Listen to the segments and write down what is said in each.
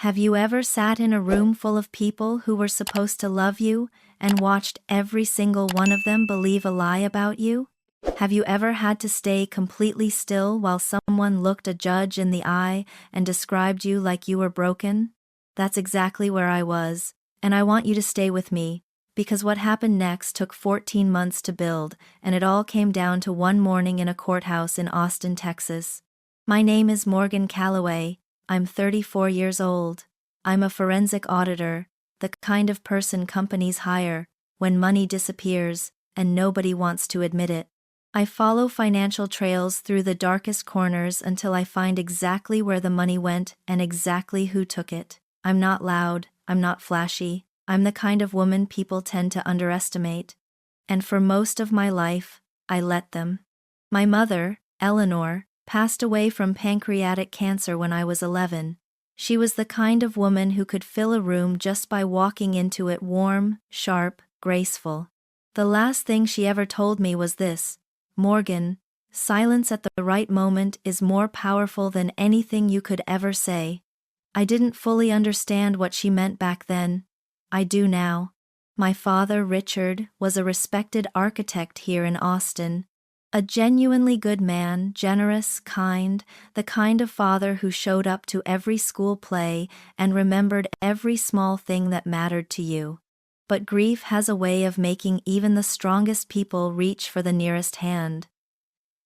Have you ever sat in a room full of people who were supposed to love you and watched every single one of them believe a lie about you? Have you ever had to stay completely still while someone looked a judge in the eye and described you like you were broken? That's exactly where I was, and I want you to stay with me, because what happened next took 14 months to build, and it all came down to one morning in a courthouse in Austin, Texas. My name is Morgan Calloway. I'm 34 years old. I'm a forensic auditor, the kind of person companies hire when money disappears and nobody wants to admit it. I follow financial trails through the darkest corners until I find exactly where the money went and exactly who took it. I'm not loud, I'm not flashy, I'm the kind of woman people tend to underestimate. And for most of my life, I let them. My mother, Eleanor, passed away from pancreatic cancer when I was 11. She was the kind of woman who could fill a room just by walking into it warm, sharp, graceful. The last thing she ever told me was this: Morgan, silence at the right moment is more powerful than anything you could ever say. I didn't fully understand what she meant back then. I do now. My father, Richard, was a respected architect here in Austin. A genuinely good man, generous, kind, the kind of father who showed up to every school play and remembered every small thing that mattered to you. But grief has a way of making even the strongest people reach for the nearest hand.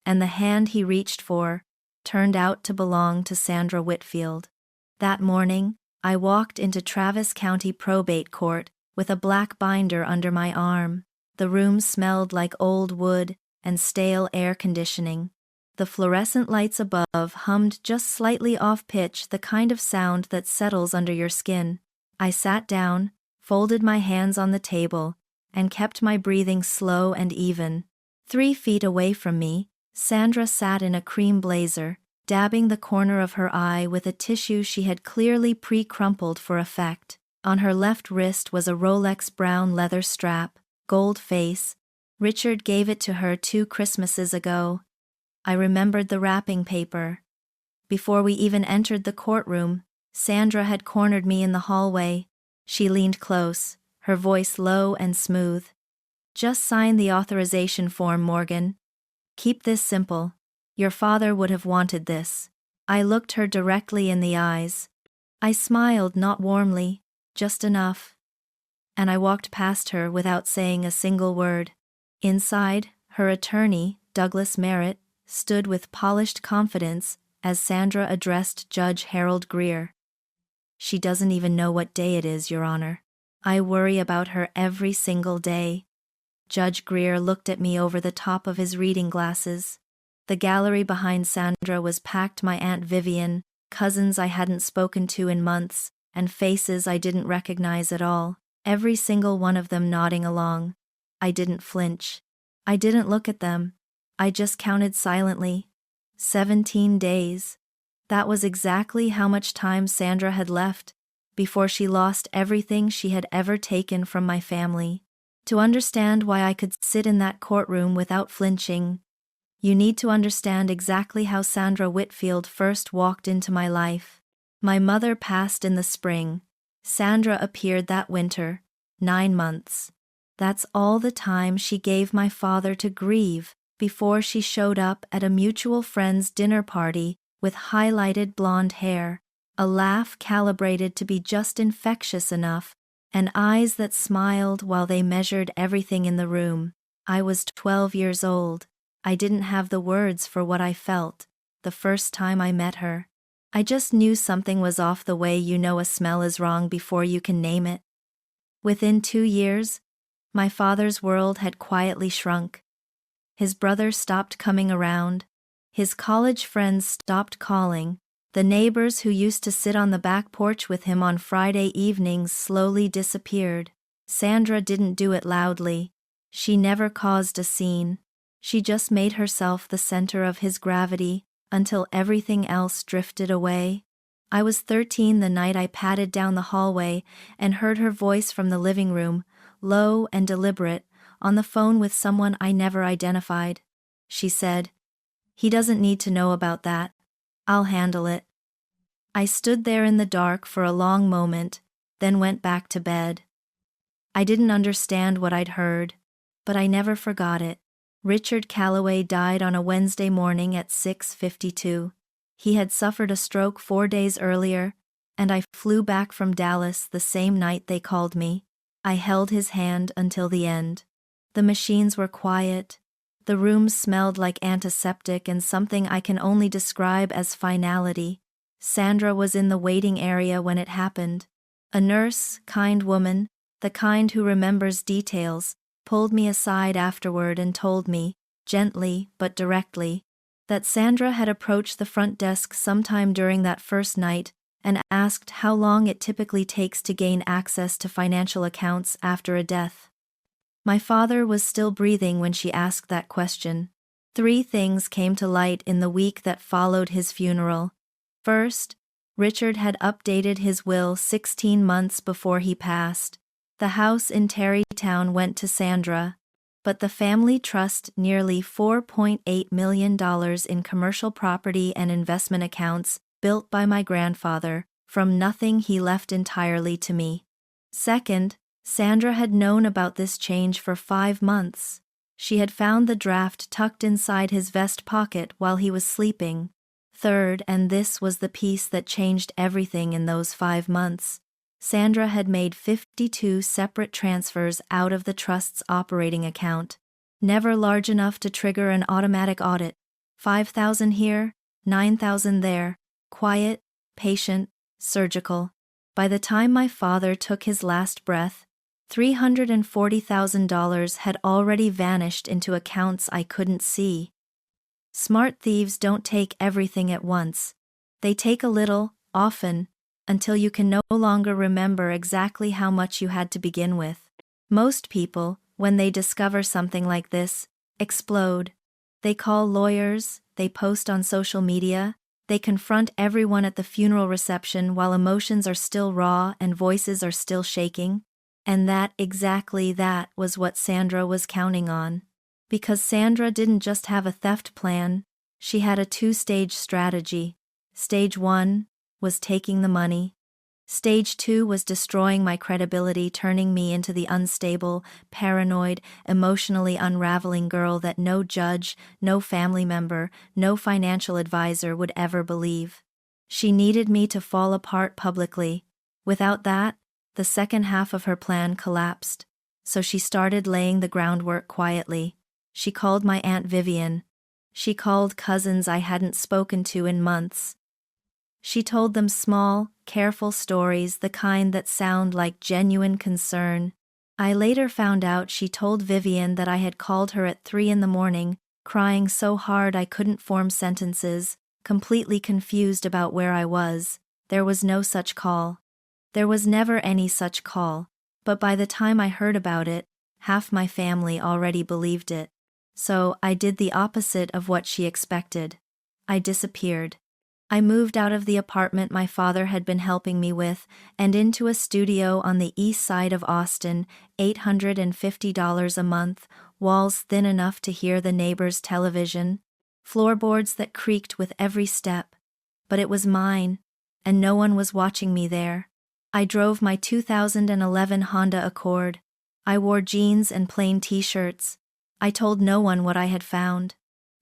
And the hand he reached for turned out to belong to Sandra Whitfield. That morning, I walked into Travis County Probate Court with a black binder under my arm. The room smelled like old wood and stale air conditioning. The fluorescent lights above hummed just slightly off-pitch, the kind of sound that settles under your skin. I sat down, folded my hands on the table, and kept my breathing slow and even. 3 feet away from me, Sandra sat in a cream blazer, dabbing the corner of her eye with a tissue she had clearly pre-crumpled for effect. On her left wrist was a Rolex brown leather strap, gold face. Richard gave it to her 2 Christmases ago. I remembered the wrapping paper. Before we even entered the courtroom, Sandra had cornered me in the hallway. She leaned close, her voice low and smooth. "Just sign the authorization form, Morgan. Keep this simple. Your father would have wanted this." I looked her directly in the eyes. I smiled, not warmly, just enough. And I walked past her without saying a single word. Inside, her attorney, Douglas Merritt, stood with polished confidence as Sandra addressed Judge Harold Greer. "She doesn't even know what day it is, Your Honor. I worry about her every single day." Judge Greer looked at me over the top of his reading glasses. The gallery behind Sandra was packed: my Aunt Vivian, cousins I hadn't spoken to in months, and faces I didn't recognize at all, every single one of them nodding along. I didn't flinch. I didn't look at them. I just counted silently. 17 days. That was exactly how much time Sandra had left before she lost everything she had ever taken from my family. To understand why I could sit in that courtroom without flinching, you need to understand exactly how Sandra Whitfield first walked into my life. My mother passed in the spring. Sandra appeared that winter, 9 months. That's all the time she gave my father to grieve before she showed up at a mutual friend's dinner party with highlighted blonde hair, a laugh calibrated to be just infectious enough, and eyes that smiled while they measured everything in the room. I was 12 years old. I didn't have the words for what I felt the first time I met her. I just knew something was off, the way you know a smell is wrong before you can name it. Within 2 years, my father's world had quietly shrunk. His brother stopped coming around. His college friends stopped calling. The neighbors who used to sit on the back porch with him on Friday evenings slowly disappeared. Sandra didn't do it loudly. She never caused a scene. She just made herself the center of his gravity until everything else drifted away. I was 13 the night I padded down the hallway and heard her voice from the living room, low and deliberate, on the phone with someone I never identified. She said, "He doesn't need to know about that. I'll handle it." I stood there in the dark for a long moment, then went back to bed. I didn't understand what I'd heard, but I never forgot it. Richard Calloway died on a Wednesday morning at 6:52. He had suffered a stroke 4 days earlier, and I flew back from Dallas the same night they called me. I held his hand until the end. The machines were quiet. The rooms smelled like antiseptic and something I can only describe as finality. Sandra was in the waiting area when it happened. A nurse, kind woman, the kind who remembers details, pulled me aside afterward and told me, gently but directly, that Sandra had approached the front desk sometime during that first night and asked how long it typically takes to gain access to financial accounts after a death. My father was still breathing when she asked that question. 3 things came to light in the week that followed his funeral. First, Richard had updated his will 16 months before he passed. The house in Terrytown went to Sandra, but the family trust nearly $4.8 million in commercial property and investment accounts built by my grandfather, from nothing he left entirely to me. Second, Sandra had known about this change for 5 months. She had found the draft tucked inside his vest pocket while he was sleeping. Third, and this was the piece that changed everything in those 5 months, Sandra had made 52 separate transfers out of the trust's operating account, never large enough to trigger an automatic audit. 5,000 here, 9,000 there, quiet, patient, surgical. By the time my father took his last breath, $340,000 had already vanished into accounts I couldn't see. Smart thieves don't take everything at once. They take a little, often, until you can no longer remember exactly how much you had to begin with. Most people, when they discover something like this, explode. They call lawyers, they post on social media, they confront everyone at the funeral reception while emotions are still raw and voices are still shaking. And exactly that was what Sandra was counting on. Because Sandra didn't just have a theft plan, she had a 2-stage strategy. Stage 1 was taking the money. Stage 2 was destroying my credibility, turning me into the unstable, paranoid, emotionally unraveling girl that no judge, no family member, no financial advisor would ever believe. She needed me to fall apart publicly. Without that, the second half of her plan collapsed. So she started laying the groundwork quietly. She called my Aunt Vivian. She called cousins I hadn't spoken to in months. She told them small, careful stories, the kind that sound like genuine concern. I later found out she told Vivian that I had called her at 3 a.m, crying so hard I couldn't form sentences, completely confused about where I was. There was no such call. There was never any such call, but by the time I heard about it, half my family already believed it. So I did the opposite of what she expected. I disappeared. I moved out of the apartment my father had been helping me with and into a studio on the east side of Austin, $850 a month, walls thin enough to hear the neighbors' television, floorboards that creaked with every step. But it was mine, and no one was watching me there. I drove my 2011 Honda Accord. I wore jeans and plain t-shirts. I told no one what I had found.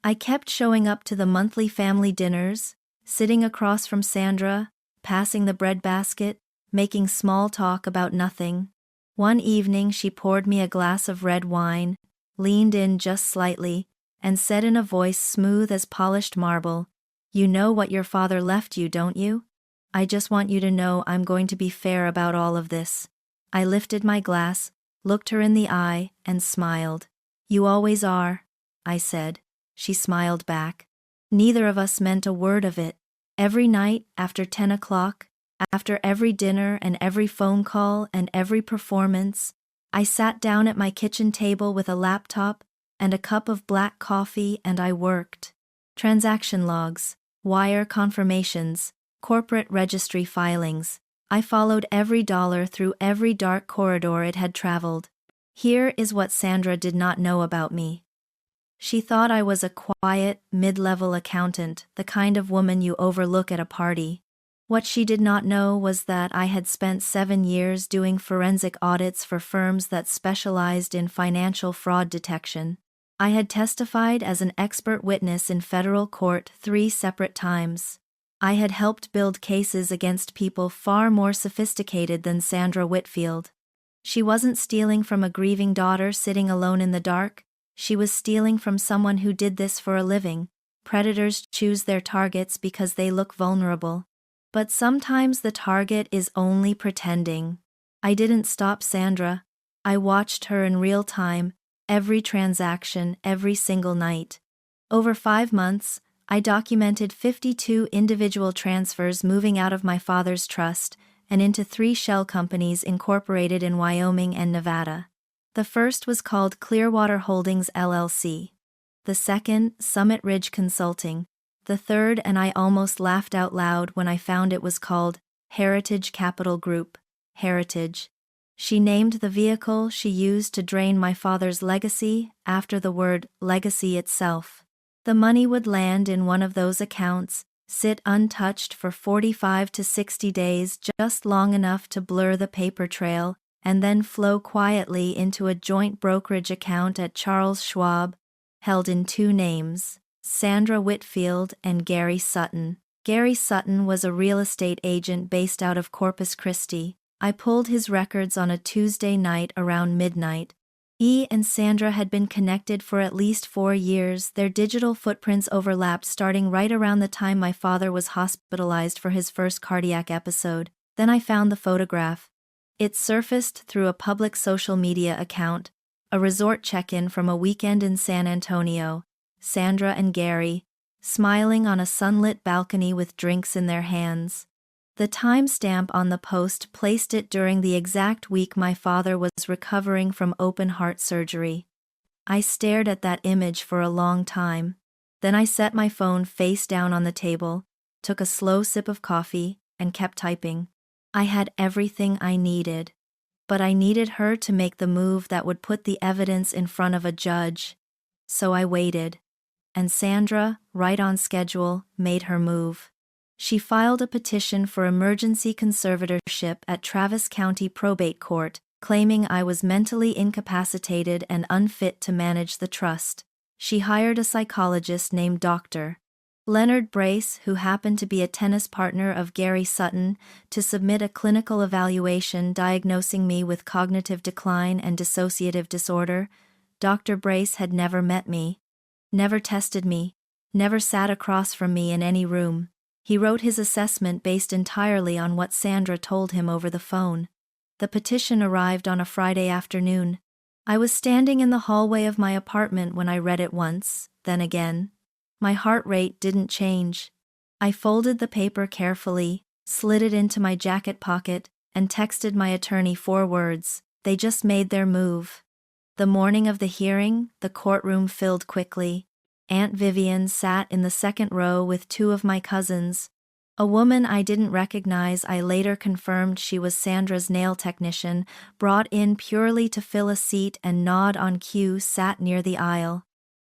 I kept showing up to the monthly family dinners, sitting across from Sandra, passing the breadbasket, making small talk about nothing. One evening she poured me a glass of red wine, leaned in just slightly, and said in a voice smooth as polished marble, "You know what your father left you, don't you? I just want you to know I'm going to be fair about all of this." I lifted my glass, looked her in the eye, and smiled. "You always are," I said. She smiled back. Neither of us meant a word of it. Every night, after 10 o'clock, after every dinner and every phone call and every performance, I sat down at my kitchen table with a laptop and a cup of black coffee and I worked. Transaction logs, wire confirmations, corporate registry filings. I followed every dollar through every dark corridor it had traveled. Here is what Sandra did not know about me. She thought I was a quiet, mid-level accountant, the kind of woman you overlook at a party. What she did not know was that I had spent 7 years doing forensic audits for firms that specialized in financial fraud detection. I had testified as an expert witness in federal court 3 separate times. I had helped build cases against people far more sophisticated than Sandra Whitfield. She wasn't stealing from a grieving daughter sitting alone in the dark. She was stealing from someone who did this for a living. Predators choose their targets because they look vulnerable. But sometimes the target is only pretending. I didn't stop Sandra. I watched her in real time, every transaction, every single night. Over 5 months, I documented 52 individual transfers moving out of my father's trust and into 3 shell companies incorporated in Wyoming and Nevada. The first was called Clearwater Holdings LLC. The second, Summit Ridge Consulting. The third, and I almost laughed out loud when I found it was called Heritage Capital Group. Heritage. She named the vehicle she used to drain my father's legacy after the word legacy itself. The money would land in one of those accounts, sit untouched for 45 to 60 days, just long enough to blur the paper trail, and then flow quietly into a joint brokerage account at Charles Schwab, held in 2 names, Sandra Whitfield and Gary Sutton. Gary Sutton was a real estate agent based out of Corpus Christi. I pulled his records on a Tuesday night around midnight. He and Sandra had been connected for at least 4 years. Their digital footprints overlapped starting right around the time my father was hospitalized for his first cardiac episode. Then I found the photograph. It surfaced through a public social media account, a resort check-in from a weekend in San Antonio. Sandra and Gary, smiling on a sunlit balcony with drinks in their hands. The timestamp on the post placed it during the exact week my father was recovering from open-heart surgery. I stared at that image for a long time. Then I set my phone face down on the table, took a slow sip of coffee, and kept typing. I had everything I needed. But I needed her to make the move that would put the evidence in front of a judge. So I waited. And Sandra, right on schedule, made her move. She filed a petition for emergency conservatorship at Travis County Probate Court, claiming I was mentally incapacitated and unfit to manage the trust. She hired a psychologist named Dr. Leonard Brace, who happened to be a tennis partner of Gary Sutton, to submit a clinical evaluation diagnosing me with cognitive decline and dissociative disorder. Dr. Brace had never met me, never tested me, never sat across from me in any room. He wrote his assessment based entirely on what Sandra told him over the phone. The petition arrived on a Friday afternoon. I was standing in the hallway of my apartment when I read it once, then again. My heart rate didn't change. I folded the paper carefully, slid it into my jacket pocket, and texted my attorney 4 words. They just made their move. The morning of the hearing, the courtroom filled quickly. Aunt Vivian sat in the second row with 2 of my cousins. A woman I didn't recognize, I later confirmed she was Sandra's nail technician, brought in purely to fill a seat and nod on cue, sat near the aisle.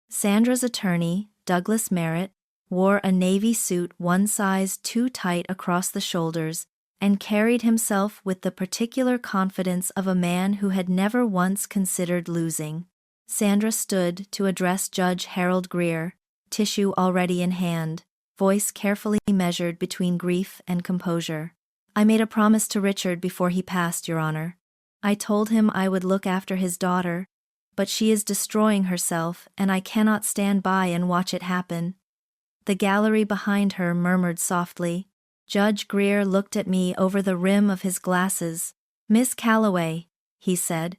Sandra's attorney, Douglas Merritt, wore a navy suit 1 size too tight across the shoulders, and carried himself with the particular confidence of a man who had never once considered losing. Sandra stood to address Judge Harold Greer, tissue already in hand, voice carefully measured between grief and composure. I made a promise to Richard before he passed, Your Honor. I told him I would look after his daughter, but she is destroying herself and I cannot stand by and watch it happen. The gallery behind her murmured softly. Judge Greer looked at me over the rim of his glasses. Miss Calloway, he said,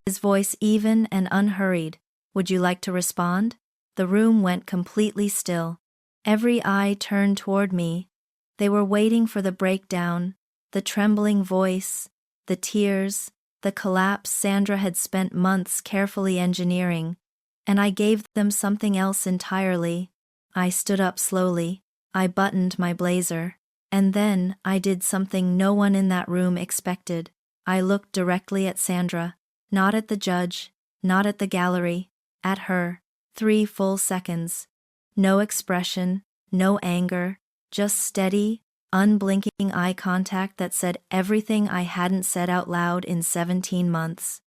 his voice even and unhurried, would you like to respond? The room went completely still. Every eye turned toward me. They were waiting for the breakdown, the trembling voice, the tears, the collapse Sandra had spent months carefully engineering. And I gave them something else entirely. I stood up slowly. I buttoned my blazer. And then I did something no one in that room expected. I looked directly at Sandra. Not at the judge, not at the gallery, at her. 3 full seconds. No expression, no anger, just steady, unblinking eye contact that said everything I hadn't said out loud in 17 months.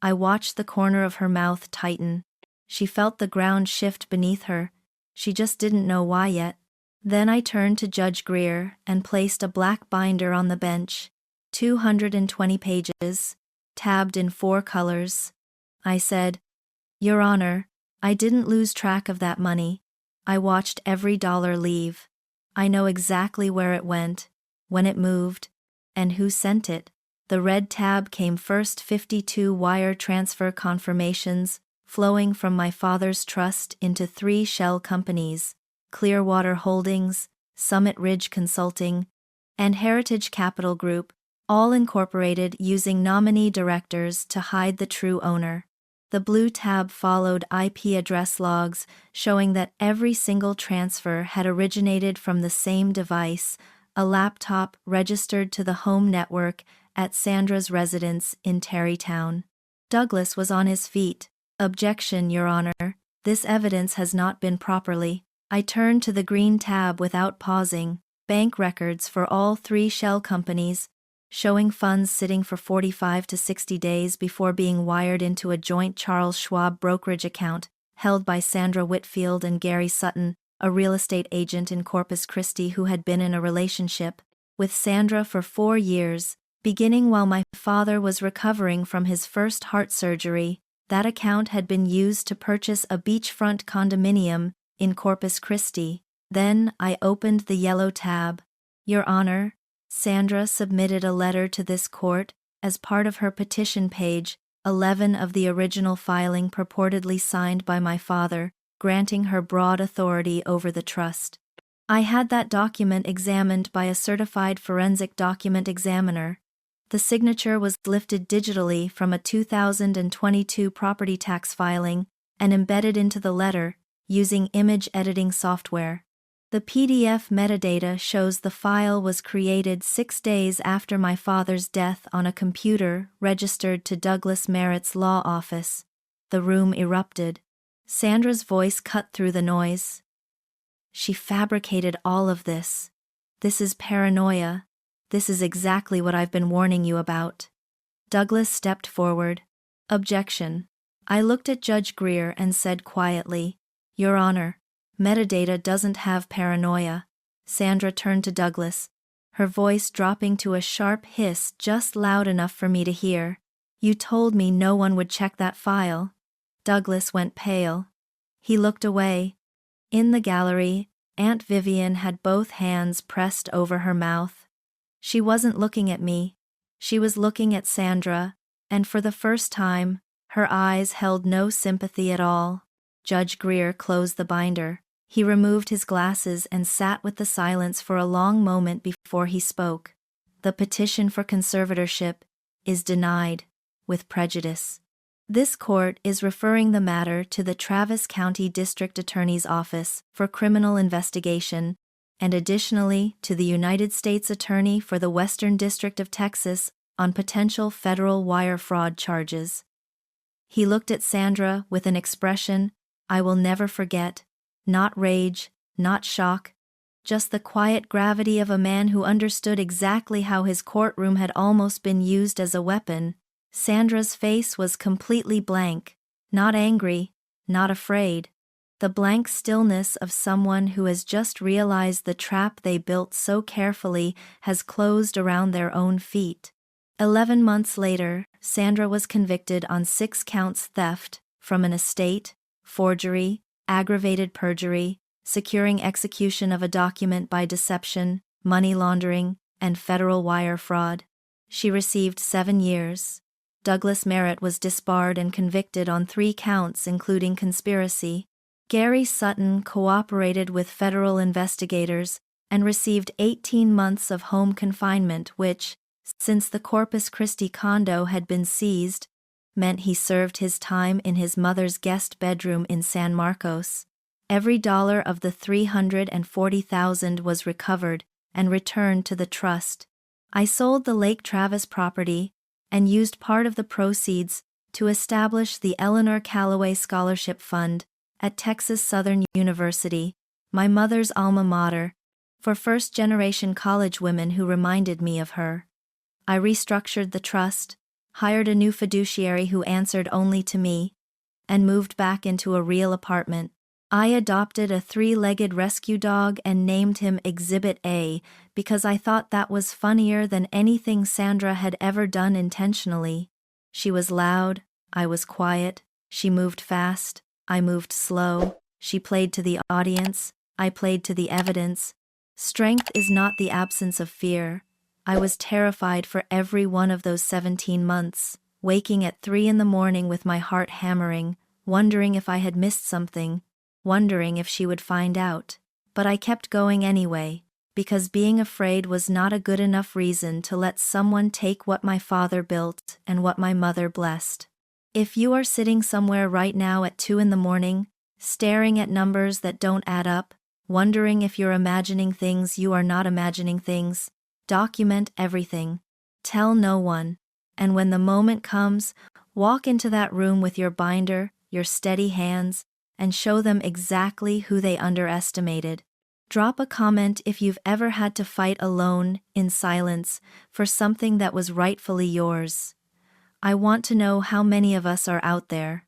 I watched the corner of her mouth tighten. She felt the ground shift beneath her. She just didn't know why yet. Then I turned to Judge Greer and placed a black binder on the bench, 220 pages, tabbed in 4 colors. I said, "Your Honor, I didn't lose track of that money. I watched every dollar leave. I know exactly where it went, when it moved, and who sent it." The red tab came first: 52 wire transfer confirmations flowing from my father's trust into 3 shell companies, Clearwater Holdings, Summit Ridge Consulting, and Heritage Capital Group, all incorporated using nominee directors to hide the true owner. The blue tab followed IP address logs showing that every single transfer had originated from the same device, a laptop registered to the home network at Sandra's residence in Tarrytown. Douglas was on his feet. "Objection, Your Honor. This evidence has not been properly." I turned to the green tab without pausing. Bank records for all 3 shell companies, showing funds sitting for 45 to 60 days before being wired into a joint Charles Schwab brokerage account held by Sandra Whitfield and Gary Sutton, a real estate agent in Corpus Christi who had been in a relationship with Sandra for 4 years, beginning while my father was recovering from his first heart surgery. That account had been used to purchase a beachfront condominium in Corpus Christi. Then I opened the yellow tab. "Your Honor, Sandra submitted a letter to this court as part of her petition, page 11 of the original filing, purportedly signed by my father, granting her broad authority over the trust." I had that document examined by a certified forensic document examiner. The signature was lifted digitally from a 2022 property tax filing and embedded into the letter using image editing software. The PDF metadata shows the file was created 6 days after my father's death on a computer registered to Douglas Merritt's law office. The room erupted. Sandra's voice cut through the noise. "She fabricated all of this. This is paranoia. This is exactly what I've been warning you about." Douglas stepped forward. "Objection." I looked at Judge Greer and said quietly, "Your Honor, metadata doesn't have paranoia." Sandra turned to Douglas, her voice dropping to a sharp hiss just loud enough for me to hear. "You told me no one would check that file." Douglas went pale. He looked away. In the gallery, Aunt Vivian had both hands pressed over her mouth. She wasn't looking at me. She was looking at Sandra, and for the first time, her eyes held no sympathy at all. Judge Greer closed the binder. He removed his glasses and sat with the silence for a long moment before he spoke. "The petition for conservatorship is denied, with prejudice. This court is referring the matter to the Travis County District Attorney's Office for criminal investigation, and additionally to the United States Attorney for the Western District of Texas on potential federal wire fraud charges." He looked at Sandra with an expression I will never forget, not rage, not shock, just the quiet gravity of a man who understood exactly how his courtroom had almost been used as a weapon. Sandra's face was completely blank, not angry, not afraid. The blank stillness of someone who has just realized the trap they built so carefully has closed around their own feet. 11 months later, Sandra was convicted on 6 counts: theft from an estate, forgery, aggravated perjury, securing execution of a document by deception, money laundering, and federal wire fraud. She received 7 years. Douglas Merritt was disbarred and convicted on 3 counts including conspiracy. Gary Sutton cooperated with federal investigators and received 18 months of home confinement, which, since the Corpus Christi condo had been seized, meant he served his time in his mother's guest bedroom in San Marcos. Every dollar of the $340,000 was recovered and returned to the trust. I sold the Lake Travis property and used part of the proceeds to establish the Eleanor Callaway Scholarship Fund at Texas Southern University, my mother's alma mater. For first-generation college women who reminded me of her. I restructured the trust, hired a new fiduciary who answered only to me, and moved back into a real apartment. I adopted a 3-legged rescue dog and named him Exhibit A because I thought that was funnier than anything Sandra had ever done intentionally. She was loud, I was quiet, she moved fast, I moved slow, she played to the audience, I played to the evidence. Strength is not the absence of fear. I was terrified for every one of those 17 months, waking at 3 in the morning with my heart hammering, wondering if I had missed something, wondering if she would find out. But I kept going anyway, because being afraid was not a good enough reason to let someone take what my father built and what my mother blessed. If you are sitting somewhere right now at 2 in the morning, staring at numbers that don't add up, wondering if you're imagining things you are not imagining things, document everything. Tell no one. And when the moment comes, walk into that room with your binder, your steady hands, and show them exactly who they underestimated. Drop a comment if you've ever had to fight alone, in silence, for something that was rightfully yours. I want to know how many of us are out there,